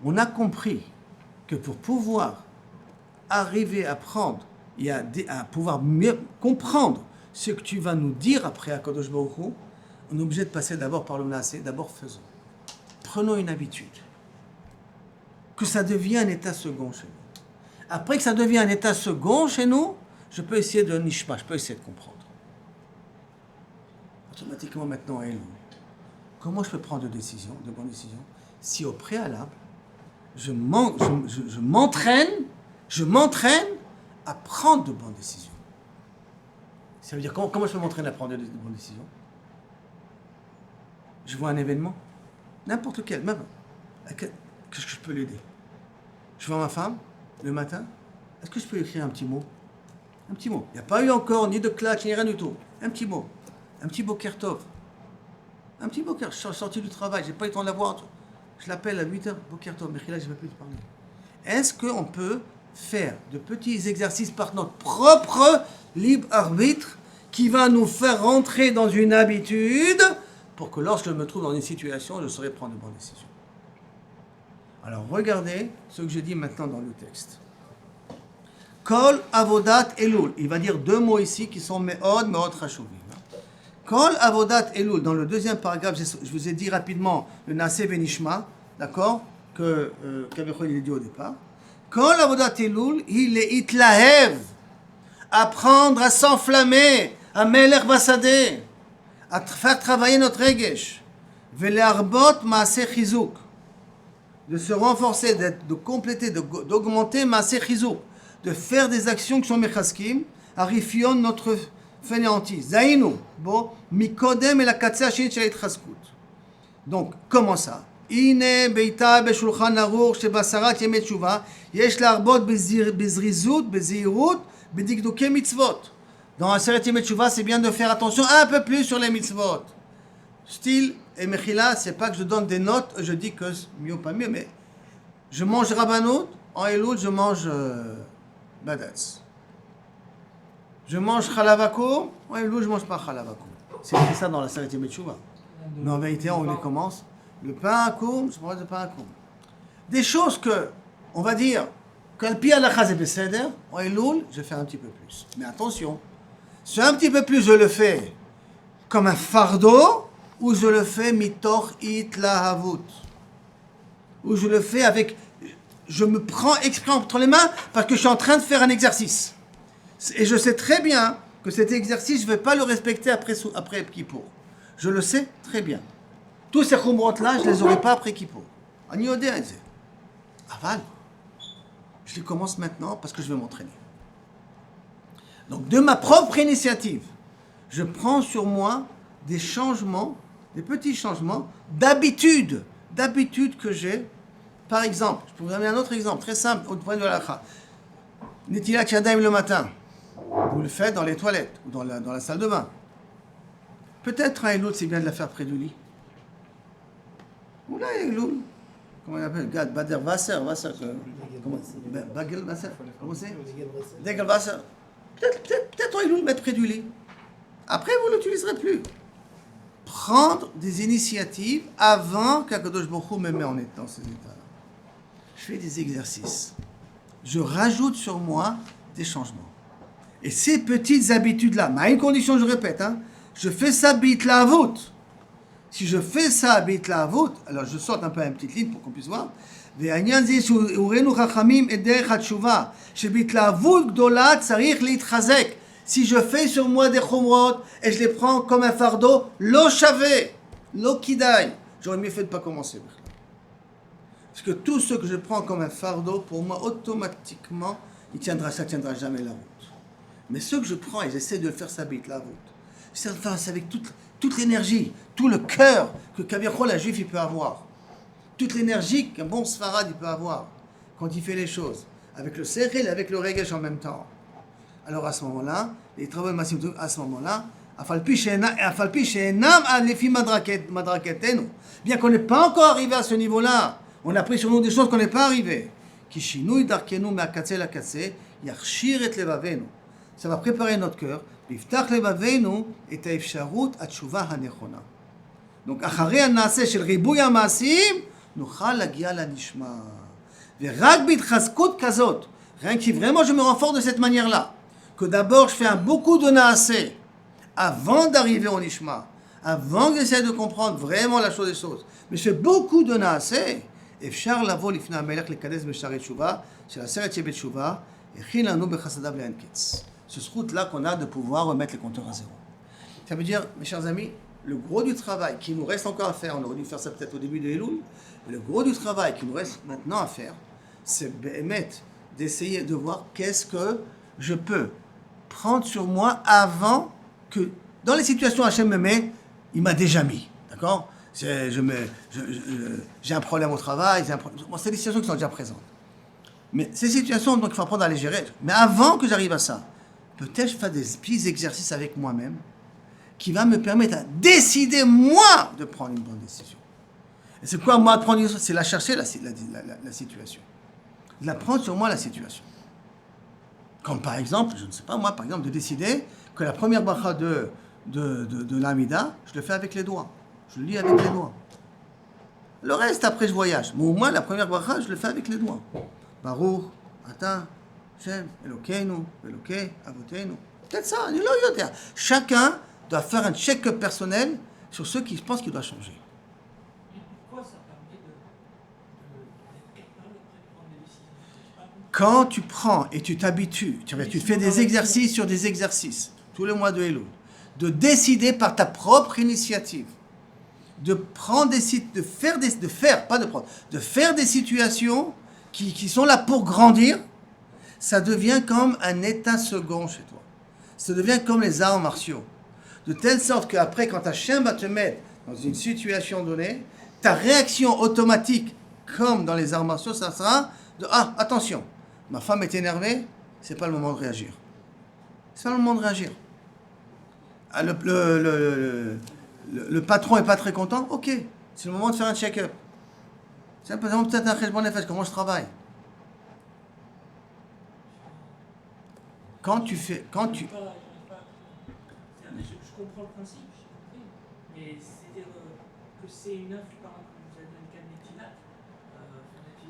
A: On a compris que pour pouvoir arriver à prendre et à pouvoir mieux comprendre ce que tu vas nous dire après à Kadosh Baruch Hu, on est obligé de passer d'abord par le Naaseh, d'abord faisons. Prenons une habitude. Que ça devienne un état second chez nous. Après que ça devient un état second chez nous, je peux essayer de nishma, je peux essayer de comprendre. Automatiquement maintenant, comment je peux prendre de bonnes décisions, si au préalable, je m'entraîne à prendre de bonnes décisions. Ça veut dire comment je peux m'entraîner à prendre de bonnes décisions? Je vois un événement, n'importe lequel, même, qu'est-ce que je peux l'aider? Je vois ma femme, le matin, est-ce que je peux lui écrire un petit mot? Un petit mot. Il n'y a pas eu encore ni de clash, ni rien du tout. Un petit mot. Un petit boker tov. Un petit Boker, je suis sorti du travail, j'ai pas eu le temps de la voir. Je l'appelle à 8h, Boker Tov, Mechila, je ne vais plus te parler. Est-ce qu'on peut faire de petits exercices par notre propre libre arbitre qui va nous faire rentrer dans une habitude pour que lorsque je me trouve dans une situation, je saurai prendre de bonnes décisions. Alors regardez ce que je dis maintenant dans le texte. Kol avodat elul. Il va dire deux mots ici qui sont meod chashuvim. Kol avodat elul. Dans le deuxième paragraphe, je vous ai dit rapidement le naseh benishma, d'accord, que Kavechol il dit au départ. Kol avodat elul, il est itlahev. Apprendre à s'enflammer, à melech basadeh, à faire travailler notre regesh. Velearbot maaseh chizuk. De se renforcer, de compléter, d'augmenter maaseh chizuk. De faire des actions qui sont mechaskim, arifion notre fainéantise. Zainu, bon, mikodem et la katseh shin shel itchaskut. Donc, comment ça? Ine beita beshulchan arur shebasarat yemet tshuva, yesh larbot bezrizut, bezirut, bedikduke mitzvot. Dans la Aseret Yemet Tshuva, c'est bien de faire attention un peu plus sur les mitzvot. Style, et Mechila, c'est pas que je donne des notes, je dis que mieux ou pas mieux, mais je mange Rabbanut, en Elul, je mange Badatz. Je mange Chalavako, en Elul, je mange pas Chalavako. C'est écrit ça dans la Aseret Yemet Tshuva. Mais en vérité, on les commence. Le pain à koum, je mange le pain à koum. Des choses que, on va dire, Kalpi alakha c'est beseder, en Elul, je fais un petit peu plus. Mais attention, c'est un petit peu plus, je le fais comme un fardeau, ou je le fais mitor itlahavut. Ou je le fais avec, je me prends exprès entre les mains parce que je suis en train de faire un exercice. Et je sais très bien que cet exercice, je ne vais pas le respecter après Kippour. Je le sais très bien. Tous ces khumrot-là, je ne les aurai pas après Kippour. Ani odeh et zeh. Aval. Je les commence maintenant parce que je vais m'entraîner. Donc, de ma propre initiative, je prends sur moi des changements, des petits changements d'habitude que j'ai. Par exemple, je peux vous donner un autre exemple très simple au point de l'alakha. Netilat yadayim le matin, vous le faites dans les toilettes ou dans la salle de bain. Peut-être un Elul, c'est bien de la faire près du lit. Ou là, Elul, comment on appelle? Gad, Bader Wasser, comment Bagel Wasser, comment c'est? Degel Wasser. Peut-être on va le mettre près du lit. Après, vous ne l'utiliserez plus. Prendre des initiatives avant qu'Akadosh Baruch Hu me met en état dans ces états-là. Je fais des exercices. Je rajoute sur moi des changements. Et ces petites habitudes-là, mais à une condition, je répète, je fais ça bitlavut. Si je fais ça bitlavut, alors je saute un peu une petite ligne pour qu'on puisse voir. והעניין זה שהורינו חכמים את דרך התשובה, שבהתלהבות גדולה צריך להתחזק. Si je fais sur moi des khumrot et je les prends comme un fardeau, lo shavé, lo kidai. J'aurais mieux fait de ne pas commencer. Parce que tout ce que je prends comme un fardeau, pour moi, automatiquement, ça tiendra jamais la route. Mais ce que je prends et j'essaie de le faire s'habite la route. C'est avec toute l'énergie, tout le cœur que Kavechol, un juif, il peut avoir. Toute l'énergie qu'un bon sfarad il peut avoir quand il fait les choses, avec le sechel et avec le regesh en même temps. Alors à ce moment-là, les travaux de Massim, à ce moment-là, bien qu'on n'est pas encore arrivé à ce niveau-là, on a pris sur nous des choses qu'on n'est pas arrivé. Ça va préparer notre cœur. Donc, אחרי הנעשה של ריבוי המעשים, נוכל להגיע לנשמה. ורק בהתחזקות כזאת, rien que vraiment je me renforce de cette manière-là, que d'abord je fais beaucoup de naasé avant d'arriver au nishma, avant que j'essaie de comprendre vraiment la chose des choses, mais je fais beaucoup de naasé, אפשר לבוא לפני המלך לקדש בשערי תשובה, של עשרת ימי תשובה, הכין לנו בחסדיו לאין קץ. Ce route-là qu'on a de pouvoir remettre les compteurs à zéro. Ça veut dire, mes chers amis, le gros du travail qui nous reste encore à faire, on aurait dû faire ça peut-être au début de Elul, mais le gros du travail qui nous reste maintenant à faire, c'est d'essayer de voir qu'est-ce que je peux prendre sur moi avant que, dans les situations Hachem me met, il m'a déjà mis, d'accord? J'ai un problème au travail, c'est des situations qui sont déjà présentes. Mais ces situations, donc il faut apprendre à les gérer. Mais avant que j'arrive à ça, peut-être je fais des petits exercices avec moi-même, qui va me permettre à décider, moi, de prendre une bonne décision. Et c'est quoi, moi, de prendre une décision? C'est la chercher, la situation. De la prendre sur moi, la situation. Comme par exemple, je ne sais pas, moi, par exemple, de décider que la première bracha de l'Amida, je le fais avec les doigts. Je le lis avec les doigts. Le reste, après, je voyage. Mais au moins, la première bracha, je le fais avec les doigts. Baruch, Ata, Shem, Elokeinu, Elokei, Avotenu. Peut-être ça, chacun doit faire un check-up personnel sur ceux qui pensent qu'il doit changer.
F: Pourquoi ça permet d'être capable après de prendre des décisions?
A: Quand tu prends et tu t'habitues, tu fais des exercices sur des exercices, tous les mois de Elul, de décider par ta propre initiative, de prendre de faire des situations qui sont là pour grandir, ça devient comme un état second chez toi. Ça devient comme les arts martiaux. De telle sorte qu'après, quand Hachem va te mettre dans une situation donnée, ta réaction automatique, comme dans les arts martiaux, ça sera de « Ah, attention, ma femme est énervée, c'est pas le moment de réagir. » C'est pas le moment de réagir. Ah, le patron est pas très content, ok, c'est le moment de faire un check-up. C'est peut-être un cheshbon nefesh, comment je travaille. Quand tu...
F: Je comprends le principe, j'ai compris, mais c'est-à-dire que c'est une influence, par exemple, vous avez le cas de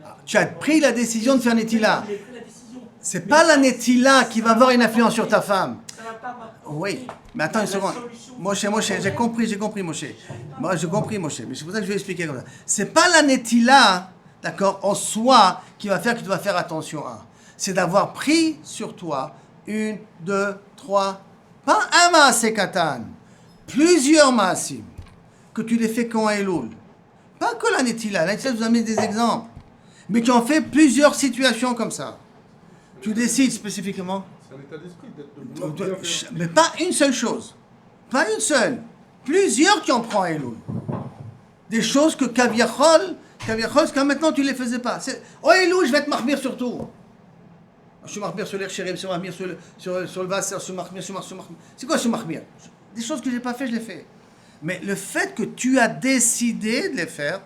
F: Netila.
A: Tu as pris la décision de faire Netila.
F: J'ai pris la décision.
A: C'est pas la Netila qui va avoir une influence sur ta femme.
F: Ça va pas m'apporter.
A: Oui, mais attends une seconde. Moshe, j'ai compris, Moshe. Moi, j'ai compris, Moshe, mais c'est pour ça que je vais expliquer comme ça. C'est pas la Netila, d'accord, en soi, qui va faire que tu dois faire attention à. C'est d'avoir pris sur toi 1, 2, 3, pas un maasé katan, plusieurs maasim, que tu les fais quand Elul. Pas que la Netila. La Netila, je vous amène des exemples. Mais tu en fais plusieurs situations comme ça. Tu décides spécifiquement.
C: C'est un état d'esprit d'être de vouloir bien faire.
A: Mais pas une seule chose. Pas une seule. Plusieurs qui en prend Elul. Des choses que Kaviachol, jusqu'à maintenant tu ne les faisais pas. Oh Elul, je vais te marmir sur tout. Je suis marmir sur l'air chérim, sur marmir sur le vasser, sur marmir. C'est quoi ce marmir? Des choses que je n'ai pas fait, je les fais. Mais le fait que tu as décidé de les faire,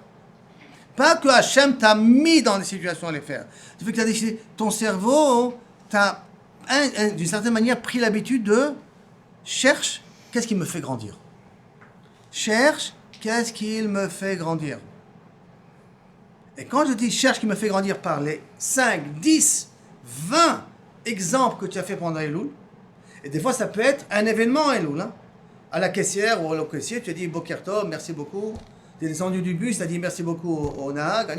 A: pas que Hachem t'a mis dans des situations à les faire. Tu fait que tu as décidé, ton cerveau, t'a d'une certaine manière pris l'habitude de cherche, qu'est-ce qui me fait grandir? Cherche, qu'est-ce qui me fait grandir? Et quand je dis cherche qui me fait grandir par les 5, 10, 20 exemples que tu as fait pendant Elul, et des fois ça peut être un événement Elul, hein? À la caissière ou au caissier, tu as dit Boker Tov, merci beaucoup. Tu es descendu du bus, tu as dit merci beaucoup au Nahag,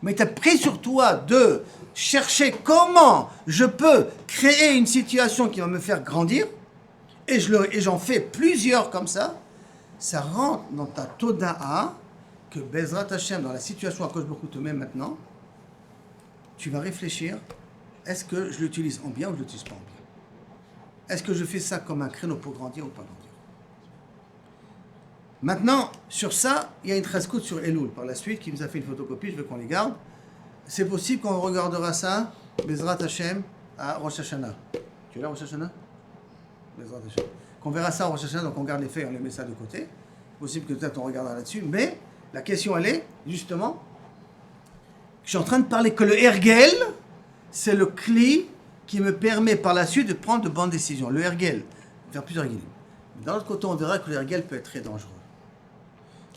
A: mais tu as pris sur toi de chercher comment je peux créer une situation qui va me faire grandir, et j'en fais plusieurs comme ça. Ça rentre dans ta Toda'a, que Bezrat Hashem, dans la situation à cause beaucoup te met maintenant, tu vas réfléchir, est-ce que je l'utilise en bien ou je ne l'utilise pas en bien? Est-ce que je fais ça comme un créneau pour grandir ou pas grandir? Maintenant, sur ça, il y a une trescoute sur Elul, par la suite, qui nous a fait une photocopie, je veux qu'on les garde. C'est possible qu'on regardera ça, Bezrat Hashem, à Rosh Hashanah. Tu es là, Rosh Hashanah? Bezrat Hashem. Qu'on verra ça à Rosh Hashanah, donc on garde les faits, on les met ça de côté. C'est possible que peut-être on regardera là-dessus, mais la question, elle est, justement, je suis en train de parler que le Hergel, c'est le cli qui me permet par la suite de prendre de bonnes décisions. Le Hergel, faire plusieurs Hergelim. D'un autre côté, on verra que le Hergel peut être très dangereux.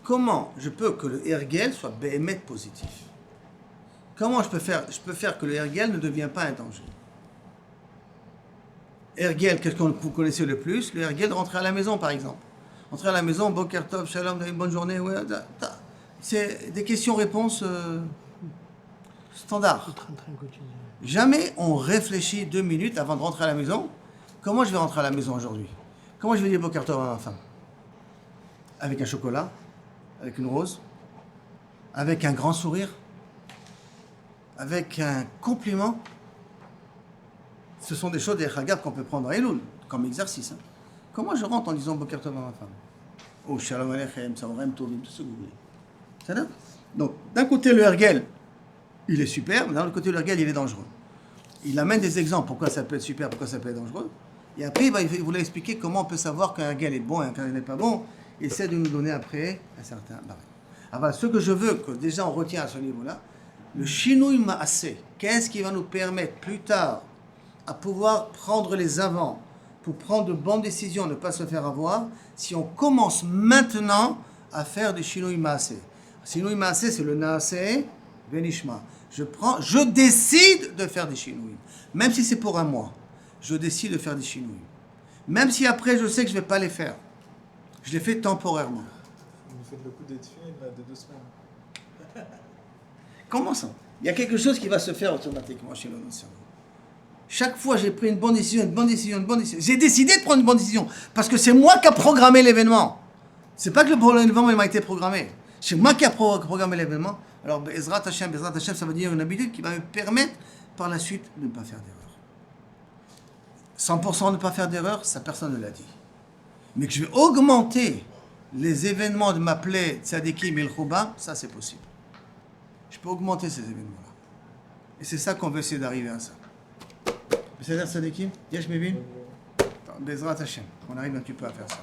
A: Comment je peux que le Hergel soit béhémet positif? Comment je peux faire que le Hergel ne devienne pas un danger? Hergel, qu'est-ce que vous connaissez le plus? Le Hergel de rentrer à la maison, par exemple. Rentrer à la maison, Boker Tov, Shalom, une bonne journée. Ouais, c'est des questions-réponses standards. Jamais on réfléchit 2 minutes avant de rentrer à la maison. Comment je vais rentrer à la maison aujourd'hui? Comment je vais dire Boker Tov à ma femme? Avec un chocolat? Avec une rose? Avec un grand sourire? Avec un compliment? Ce sont des choses, des chagab qu'on peut prendre à Elul, comme exercice. Hein. Comment je rentre en disant Boker Tov à ma femme? Oh, Shalom Aleichem, Savorem Tovim, tout ce que vous voulez. C'est ça? Donc, d'un côté, le Hergel, il est super, mais d'un autre côté, le Hergel, il est dangereux. Il amène des exemples, pourquoi ça peut être super, pourquoi ça peut être dangereux. Et après, il voulait expliquer comment on peut savoir qu'un gars est bon et qu'un gars n'est pas bon. Il essaie de nous donner après un certain barème. Alors, ce que je veux que déjà on retient à ce niveau-là, le shinui ma'aseh, qu'est-ce qui va nous permettre plus tard à pouvoir prendre les avants pour prendre de bonnes décisions, ne pas se faire avoir, si on commence maintenant à faire du shinui ma'aseh. Shinui ma'aseh, c'est le naaseh venishma. Je décide de faire des shinui, même si c'est pour un mois. Je décide de faire des shinui. Même si après je sais que je ne vais pas les faire. Je les fais temporairement.
B: Vous nous faites le coup d'être film de 2 semaines.
A: Comment ça? Il y a quelque chose qui va se faire automatiquement chez notre cerveau. Chaque fois, j'ai pris une bonne décision, une bonne décision, une bonne décision. J'ai décidé de prendre une bonne décision parce que c'est moi qui a programmé l'événement. C'est pas que l'événement m'a été programmé. C'est moi qui a programmé l'événement. Alors, Bezrat Hashem, ça veut dire une habitude qui va me permettre par la suite de ne pas faire d'erreur. 100% de ne pas faire d'erreur, ça personne ne l'a dit. Mais que je vais augmenter les événements de ma plaie Tzadikim et Chouba, ça c'est possible. Je peux augmenter ces événements-là. Et c'est ça qu'on veut essayer d'arriver à ça. C'est-à-dire Tzadikim, Yesh Mevin, Bezrat Hashem, on arrive un petit peu à faire ça.